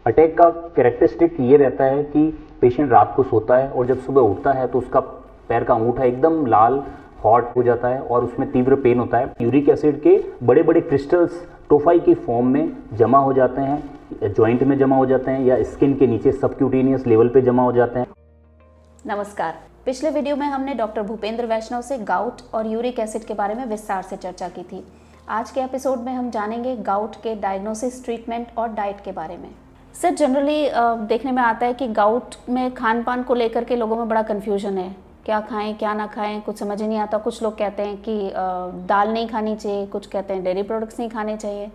Attack का characteristic ये रहता है कि पेशेंट रात को सोता है और जब सुबह उठता है तो उसका पैर का अंगूठा एकदम लाल हॉट हो जाता है और उसमें तीव्र पेन होता है। यूरिक एसिड के बड़े बड़े क्रिस्टल्स टोफाई की फॉर्म में जमा हो जाते हैं, जॉइंट में जमा हो जाते हैं या स्किन के नीचे सबक्यूटेनियस लेवल पे जमा हो जाते हैं। नमस्कार। पिछले वीडियो में हमने डॉक्टर भूपेंद्र वैष्णव से गाउट और यूरिक एसिड के बारे में विस्तार से चर्चा की थी। आज के एपिसोड में हम जानेंगे गाउट के डायग्नोसिस, ट्रीटमेंट और डाइट के बारे में। सर, जनरली देखने में आता है कि गाउट में खान पान को लेकर के लोगों में बड़ा कन्फ्यूजन है, क्या खाएं क्या ना खाएं, कुछ समझ ही नहीं आता। कुछ लोग कहते हैं कि दाल नहीं खानी चाहिए, कुछ कहते हैं डेयरी प्रोडक्ट्स नहीं खाने चाहिए।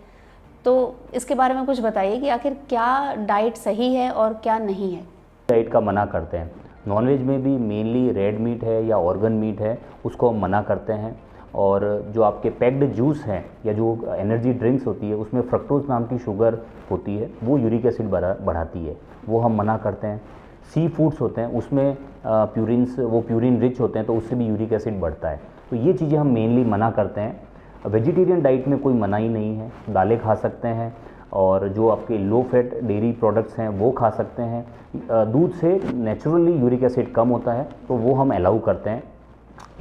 तो इसके बारे में कुछ बताइए कि आखिर क्या डाइट सही है और क्या नहीं है। डाइट का मना करते हैं। नॉनवेज में भी मेनली रेड मीट है या ऑर्गन मीट है, उसको हम मना करते हैं। और जो आपके पैक्ड जूस हैं या जो एनर्जी ड्रिंक्स होती है उसमें फ्रक्टोज नाम की शुगर होती है, वो यूरिक एसिड बढ़ाती है, वो हम मना करते हैं। सी फूड्स होते हैं उसमें प्यूरिन रिच होते हैं तो उससे भी यूरिक एसिड बढ़ता है। तो ये चीज़ें हम मेनली मना करते हैं। वेजिटेरियन डाइट में कोई मनाही नहीं है, दालें खा सकते हैं और जो आपके लो फैट डेयरी प्रोडक्ट्स हैं वो खा सकते हैं। दूध से नेचुरली यूरिक एसिड कम होता है तो वो हम अलाउ करते हैं।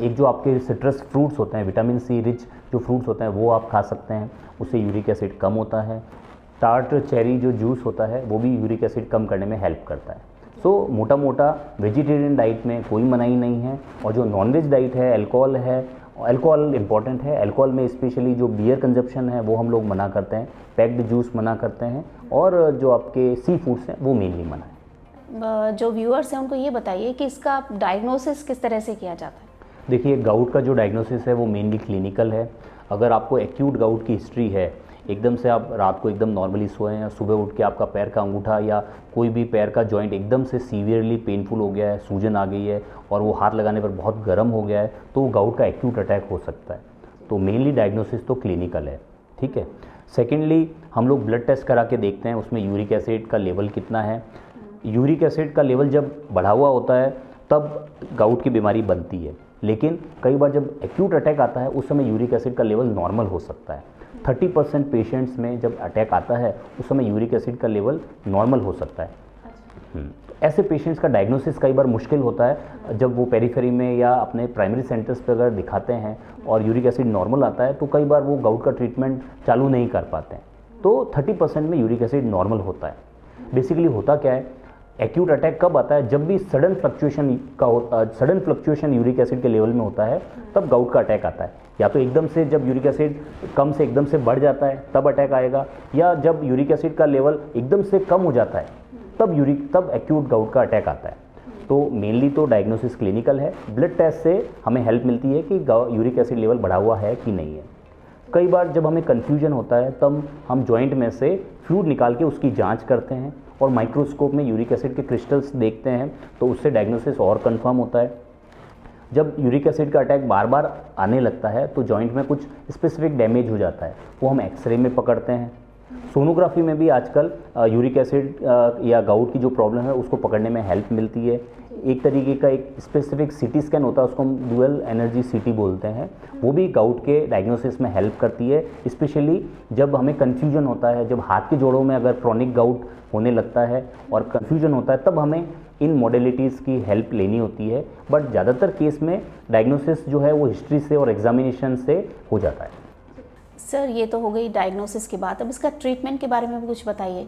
एक जो आपके सिट्रस फ्रूट्स होते हैं, विटामिन सी रिच जो फ्रूट्स होते हैं वो आप खा सकते हैं, उससे यूरिक एसिड कम होता है। टार्ट चेरी जो जूस होता है वो भी यूरिक एसिड कम करने में हेल्प करता है। सो मोटा मोटा वेजिटेरियन डाइट में कोई मनाही नहीं है। और जो नॉनवेज डाइट है, अल्कोहल इम्पॉर्टेंट है। अल्कोहल में स्पेशली जो बियर कंजप्शन है वो हम लोग मना करते हैं, पैक्ड जूस मना करते हैं और जो आपके सी फूड्स हैं वो मेनली मना है। जो व्यूअर्स हैं उनको ये बताइए कि इसका डायग्नोसिस किस तरह से किया जाता है। देखिए, गाउट का जो डायग्नोसिस है वो मेनली क्लिनिकल है। अगर आपको एक्यूट गाउट की हिस्ट्री है, एकदम से आप रात को एकदम नॉर्मली सोए हैं, सुबह उठ के आपका पैर का अंगूठा या कोई भी पैर का जॉइंट एकदम से सीवियरली पेनफुल हो गया है, सूजन आ गई है और वो हाथ लगाने पर बहुत गर्म हो गया है, तो गाउट का एक्यूट अटैक हो सकता है। तो मेनली डायग्नोसिस तो क्लिनिकल है, ठीक है। सेकेंडली हम लोग ब्लड टेस्ट करा के देखते हैं उसमें यूरिक एसिड का लेवल कितना है। यूरिक एसिड का लेवल जब बढ़ा हुआ होता है तब गाउट की बीमारी बनती है, लेकिन कई बार जब एक्यूट अटैक आता है उस समय यूरिक एसिड का लेवल नॉर्मल हो सकता है। 30% पेशेंट्स में जब अटैक आता है उस समय यूरिक एसिड का लेवल नॉर्मल हो सकता है। ऐसे पेशेंट्स का डायग्नोसिस कई बार मुश्किल होता है। जब वो पेरीफेरी में या अपने प्राइमरी सेंटर्स पर अगर दिखाते हैं और यूरिक एसिड नॉर्मल आता है तो कई बार वो गाउट का ट्रीटमेंट चालू नहीं कर पाते हैं। तो 30% में यूरिक एसिड नॉर्मल होता है। बेसिकली होता क्या है, एक्यूट अटैक कब आता है, जब भी सडन फ्लक्चुएशन यूरिक एसिड के लेवल में होता है तब गाउट का अटैक आता है। या तो एकदम से जब यूरिक एसिड कम से एकदम से बढ़ जाता है तब अटैक आएगा, या जब यूरिक एसिड का लेवल एकदम से कम हो जाता है तब एक्यूट गाउट का अटैक आता है। तो मेनली तो डायग्नोसिस क्लिनिकल है। ब्लड टेस्ट से हमें हेल्प मिलती है कि यूरिक एसिड लेवल बढ़ा हुआ है कि नहीं है। कई बार जब हमें कन्फ्यूजन होता है तब हम जॉइंट में से फ्लूइड निकाल के उसकी जांच करते हैं और माइक्रोस्कोप में यूरिक एसिड के क्रिस्टल्स देखते हैं तो उससे डायग्नोसिस और कंफर्म होता है। जब यूरिक एसिड का अटैक बार बार आने लगता है तो जॉइंट में कुछ स्पेसिफिक डैमेज हो जाता है, वो हम एक्सरे में पकड़ते हैं। सोनोग्राफी में भी आजकल यूरिक एसिड या गाउट की जो प्रॉब्लम है उसको पकड़ने में हेल्प मिलती है। एक तरीके का एक स्पेसिफिक सीटी स्कैन होता है, उसको हम डुअल एनर्जी सीटी बोलते हैं, वो भी गाउट के डायग्नोसिस में हेल्प करती है। स्पेशली जब हमें कन्फ्यूजन होता है, जब हाथ के जोड़ों में अगर क्रॉनिक गाउट होने लगता है और कन्फ्यूजन होता है तब हमें इन मॉडलिटीज़ की हेल्प लेनी होती है। बट ज़्यादातर केस में डायग्नोसिस जो है वो हिस्ट्री से और एग्जामिनेशन से हो जाता है। सर, ये तो हो गई डायग्नोसिस की बात। अब इसका ट्रीटमेंट के बारे में भी कुछ बताइए।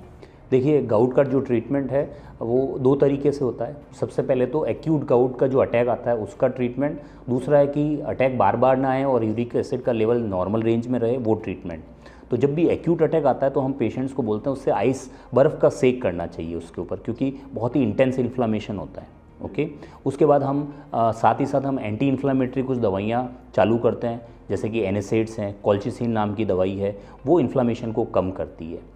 देखिए, गाउट का जो ट्रीटमेंट है वो दो तरीके से होता है। सबसे पहले तो एक्यूट गाउट का जो अटैक आता है उसका ट्रीटमेंट, दूसरा है कि अटैक बार बार ना आए और यूरिक एसिड का लेवल नॉर्मल रेंज में रहे, वो ट्रीटमेंट। तो जब भी एक्यूट अटैक आता है तो हम पेशेंट्स को बोलते हैं उससे बर्फ़ का सेक करना चाहिए उसके ऊपर, क्योंकि बहुत ही इंटेंस इन्फ्लामेशन होता है। ओके, उसके बाद हम साथ ही साथ हम एंटी इन्फ्लामेटरी कुछ दवाइयाँ चालू करते हैं, जैसे कि एनएसएड्स हैं, कॉल्चिसिन नाम की दवाई है, वो इन्फ्लामेशन को कम करती है।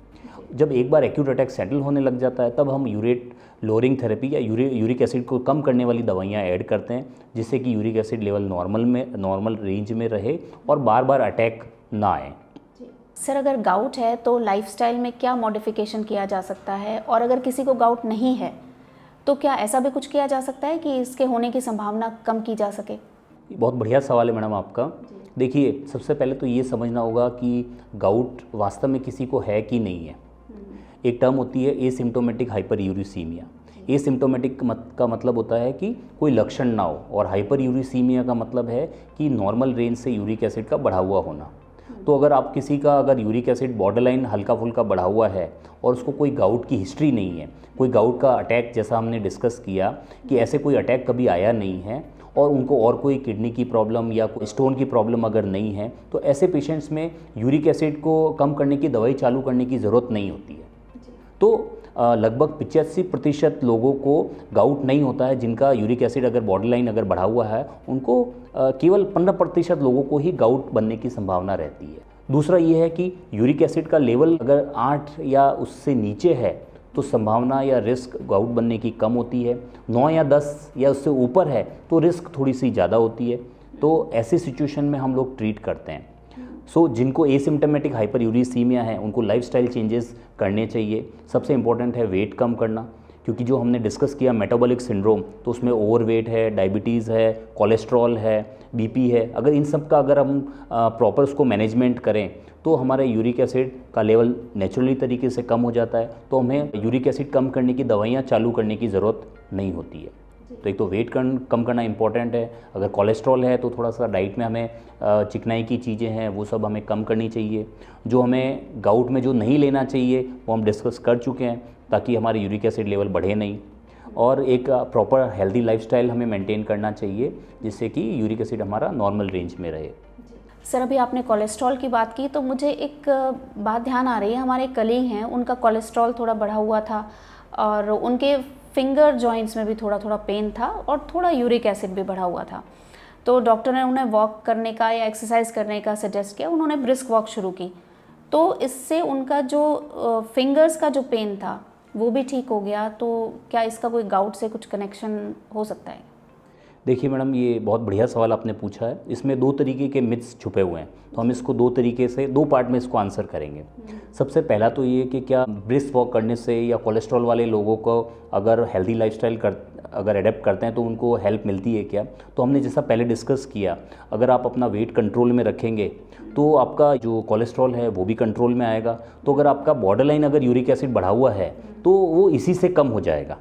जब एक बार एक्यूट अटैक सेटल होने लग जाता है तब हम यूरेट लोअरिंग थेरेपी या यूरिक एसिड को कम करने वाली दवाइयाँ ऐड करते हैं, जिससे कि uric acid level normal range में रहे और बार बार अटैक ना आए। सर, अगर गाउट है तो लाइफस्टाइल में क्या मॉडिफिकेशन किया जा सकता है, और अगर किसी को गाउट नहीं है तो क्या ऐसा भी कुछ किया जा सकता है कि इसके होने की संभावना कम की जा सके। बहुत बढ़िया सवाल है मैडम आपका। देखिए, सबसे पहले तो ये समझना होगा कि गाउट वास्तव में किसी को है कि नहीं है। एक टर्म होती है एसिम्प्टोमेटिक हाइपरयूरिसीमिया। एसिम्प्टोमेटिक का मतलब होता है कि कोई लक्षण ना हो, और हाइपरयूरिसीमिया का मतलब है कि नॉर्मल रेंज से यूरिक एसिड का बढ़ा हुआ होना। तो अगर आप किसी का अगर यूरिक एसिड बॉर्डरलाइन हल्का फुल्का बढ़ा हुआ है और उसको कोई गाउट की हिस्ट्री नहीं है, कोई गाउट का अटैक, जैसा हमने डिस्कस किया कि ऐसे कोई अटैक कभी आया नहीं है, और उनको और कोई किडनी की प्रॉब्लम या कोई स्टोन की प्रॉब्लम अगर नहीं है, तो ऐसे पेशेंट्स में यूरिक एसिड को कम करने की दवाई चालू करने की ज़रूरत नहीं होती है। तो लगभग 85% लोगों को गाउट नहीं होता है, जिनका यूरिक एसिड अगर बॉर्डरलाइन अगर बढ़ा हुआ है, उनको केवल 15% लोगों को ही गाउट बनने की संभावना रहती है। दूसरा ये है कि यूरिक एसिड का लेवल अगर 8 या उससे नीचे है तो संभावना या रिस्क गाउट बनने की कम होती है। 9 या 10 या उससे ऊपर है तो रिस्क थोड़ी सी ज़्यादा होती है। तो ऐसी सिचुएशन में हम लोग ट्रीट करते हैं। जिनको एसिम्प्टोमेटिक हाइपरयूरिसीमिया है उनको लाइफस्टाइल चेंजेस करने चाहिए। सबसे इम्पोर्टेंट है वेट कम करना, क्योंकि जो हमने डिस्कस किया मेटाबॉलिक सिंड्रोम, तो उसमें ओवरवेट है, डायबिटीज़ है, कोलेस्ट्रॉल है, बीपी है। अगर इन सब का अगर हम प्रॉपर उसको मैनेजमेंट करें तो हमारे यूरिक एसिड का लेवल नेचुरली तरीके से कम हो जाता है, तो हमें यूरिक एसिड कम करने की दवाइयाँ चालू करने की ज़रूरत नहीं होती है। तो एक तो वेट कम करना इंपॉर्टेंट है। अगर कोलेस्ट्रॉल है तो थोड़ा सा डाइट में हमें चिकनाई की चीज़ें हैं वो सब हमें कम करनी चाहिए। जो हमें गाउट में जो नहीं लेना चाहिए वो हम डिस्कस कर चुके हैं, ताकि हमारे यूरिक एसिड लेवल बढ़े नहीं। और एक प्रॉपर हेल्दी लाइफस्टाइल हमें मेंटेन करना चाहिए, जिससे कि यूरिक एसिड हमारा नॉर्मल रेंज में रहे। सर, अभी आपने कोलेस्ट्रॉल की बात की तो मुझे एक बात ध्यान आ रही है। हमारे कलीग हैं, उनका कोलेस्ट्रॉल थोड़ा बढ़ा हुआ था और उनके फिंगर जॉइंट्स में भी थोड़ा थोड़ा पेन था और थोड़ा यूरिक एसिड भी बढ़ा हुआ था। तो डॉक्टर ने उन्हें वॉक करने का या एक्सरसाइज करने का सजेस्ट किया। उन्होंने ब्रिस्क वॉक शुरू की, तो इससे उनका जो फिंगर्स का जो पेन था वो भी ठीक हो गया। तो क्या इसका कोई गाउट से कुछ कनेक्शन हो सकता है? देखिए मैडम, ये बहुत बढ़िया सवाल आपने पूछा है। इसमें 2 तरीके के मिथ्स छुपे हुए हैं, तो हम इसको 2 तरीके से 2 पार्ट में इसको आंसर करेंगे। सबसे पहला तो ये कि क्या ब्रिस्क वॉक करने से या कोलेस्ट्रॉल वाले लोगों को अगर हेल्दी लाइफस्टाइल अगर एडेप्ट करते हैं तो उनको हेल्प मिलती है क्या? तो हमने जैसा पहले डिस्कस किया, अगर आप अपना वेट कंट्रोल में रखेंगे तो आपका जो कोलेस्ट्रॉल है वो भी कंट्रोल में आएगा। तो अगर आपका बॉर्डरलाइन अगर यूरिक एसिड बढ़ा हुआ है तो वो इसी से कम हो जाएगा।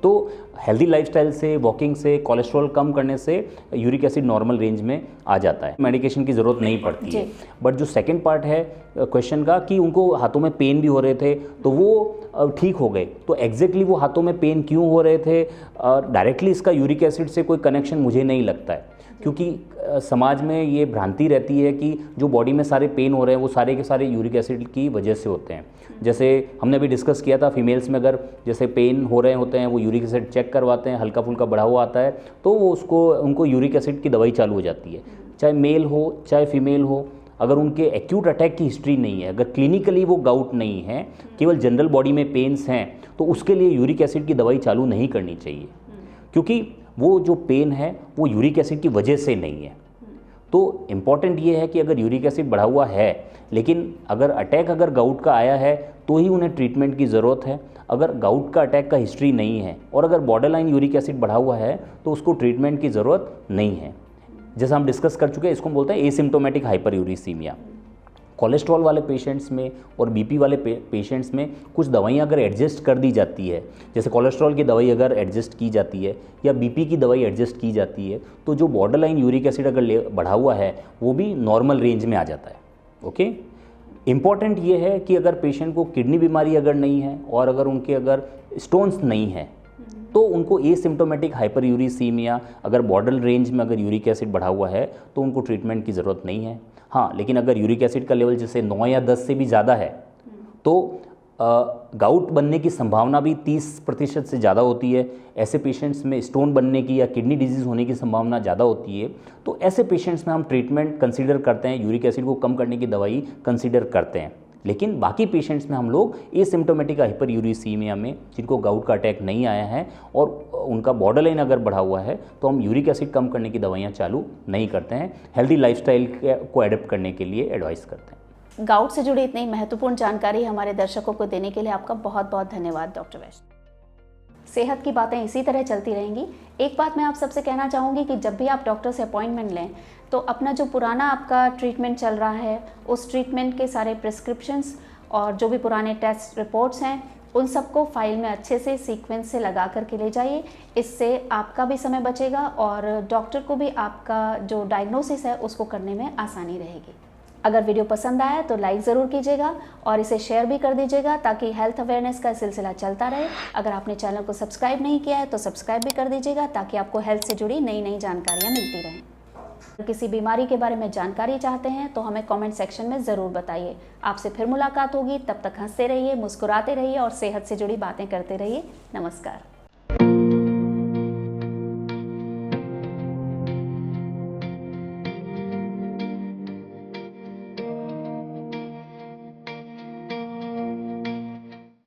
तो हेल्दी लाइफस्टाइल से, वॉकिंग से, कोलेस्ट्रॉल कम करने से यूरिक एसिड नॉर्मल रेंज में आ जाता है, मेडिकेशन की ज़रूरत नहीं पड़ती है। बट जो सेकंड पार्ट है क्वेश्चन का कि उनको हाथों में पेन भी हो रहे थे तो वो ठीक हो गए, तो एग्जैक्टली वो हाथों में पेन क्यों हो रहे थे, डायरेक्टली इसका यूरिक एसिड से कोई कनेक्शन मुझे नहीं लगता है। क्योंकि समाज में ये भ्रांति रहती है कि जो बॉडी में सारे पेन हो रहे हैं वो सारे के सारे यूरिक एसिड की वजह से होते हैं। जैसे हमने भी डिस्कस किया था, फीमेल्स में अगर जैसे पेन हो रहे होते हैं वो यूरिक एसिड चेक करवाते हैं, हल्का फुल्का बढ़ा हुआ आता है तो वो उनको यूरिक एसिड की दवाई चालू हो जाती है। चाहे मेल हो चाहे फीमेल हो, अगर उनके एक्यूट अटैक की हिस्ट्री नहीं है, अगर क्लिनिकली वो गाउट नहीं है, केवल जनरल बॉडी में पेन्स हैं, तो उसके लिए यूरिक एसिड की दवाई चालू नहीं करनी चाहिए, क्योंकि वो जो पेन है वो यूरिक एसिड की वजह से नहीं है। तो इम्पॉर्टेंट ये है कि अगर यूरिक एसिड बढ़ा हुआ है, लेकिन अगर अटैक अगर गाउट का आया है तो ही उन्हें ट्रीटमेंट की ज़रूरत है। अगर गाउट का अटैक का हिस्ट्री नहीं है और अगर बॉर्डरलाइन यूरिक एसिड बढ़ा हुआ है तो उसको ट्रीटमेंट की ज़रूरत नहीं है। जैसा हम डिस्कस कर चुके हैं, इसको हम बोलते हैं एसिम्प्टोमेटिक हाइपरयूरिसीमिया। कोलेस्ट्रॉल वाले पेशेंट्स में और बीपी वाले पेशेंट्स में कुछ दवाइयाँ अगर एडजस्ट कर दी जाती है, जैसे कोलेस्ट्रॉल की दवाई अगर एडजस्ट की जाती है या बीपी की दवाई एडजस्ट की जाती है, तो जो बॉर्डरलाइन यूरिक एसिड अगर बढ़ा हुआ है वो भी नॉर्मल रेंज में आ जाता है। ओके, इम्पॉर्टेंट ये है कि अगर पेशेंट को किडनी बीमारी अगर नहीं है और अगर उनके अगर स्टोन्स नहीं है तो उनको एसिम्प्टोमेटिक हाइपरयूरिसीमिया, अगर बॉर्डर रेंज में अगर यूरिक एसिड बढ़ा हुआ है तो उनको ट्रीटमेंट की ज़रूरत नहीं है। हाँ, लेकिन अगर यूरिक एसिड का लेवल जैसे 9 या 10 से भी ज़्यादा है तो गाउट बनने की संभावना भी 30% से ज़्यादा होती है। ऐसे पेशेंट्स में स्टोन बनने की या किडनी डिजीज़ होने की संभावना ज़्यादा होती है। तो ऐसे पेशेंट्स में हम ट्रीटमेंट कंसीडर करते हैं, यूरिक एसिड को कम करने की दवाई कंसीडर करते हैं। लेकिन बाकी पेशेंट्स में हम लोग एसिम्प्टोमेटिक हाइपरयूरिसीमिया में, जिनको गाउट का अटैक नहीं आया है और उनका बॉर्डरलाइन अगर बढ़ा हुआ है, तो हम यूरिक एसिड कम करने की दवाइयाँ चालू नहीं करते हैं, हेल्दी लाइफस्टाइल को एडेप्ट करने के लिए एडवाइस करते हैं। गाउट से जुड़ी इतनी महत्वपूर्ण जानकारी हमारे दर्शकों को देने के लिए आपका बहुत बहुत धन्यवाद डॉक्टर वैष्णव। सेहत की बातें इसी तरह चलती रहेंगी। एक बात मैं आप सबसे कहना चाहूँगी कि जब भी आप डॉक्टर से अपॉइंटमेंट लें तो अपना जो पुराना आपका ट्रीटमेंट चल रहा है उस ट्रीटमेंट के सारे प्रिस्क्रिप्शंस और जो भी पुराने टेस्ट रिपोर्ट्स हैं उन सबको फाइल में अच्छे से सीक्वेंस से लगा करके ले जाइए। इससे आपका भी समय बचेगा और डॉक्टर को भी आपका जो डायग्नोसिस है उसको करने में आसानी रहेगी। अगर वीडियो पसंद आया तो लाइक ज़रूर कीजिएगा और इसे शेयर भी कर दीजिएगा ताकि हेल्थ अवेयरनेस का सिलसिला चलता रहे। अगर आपने चैनल को सब्सक्राइब नहीं किया है तो सब्सक्राइब भी कर दीजिएगा ताकि आपको हेल्थ से जुड़ी नई नई जानकारियाँ मिलती रहें। अगर किसी बीमारी के बारे में जानकारी चाहते हैं तो हमें कमेंट सेक्शन में ज़रूर बताइए। आपसे फिर मुलाकात होगी, तब तक हंसते रहिए, मुस्कुराते रहिए और सेहत से जुड़ी बातें करते रहिए। नमस्कार।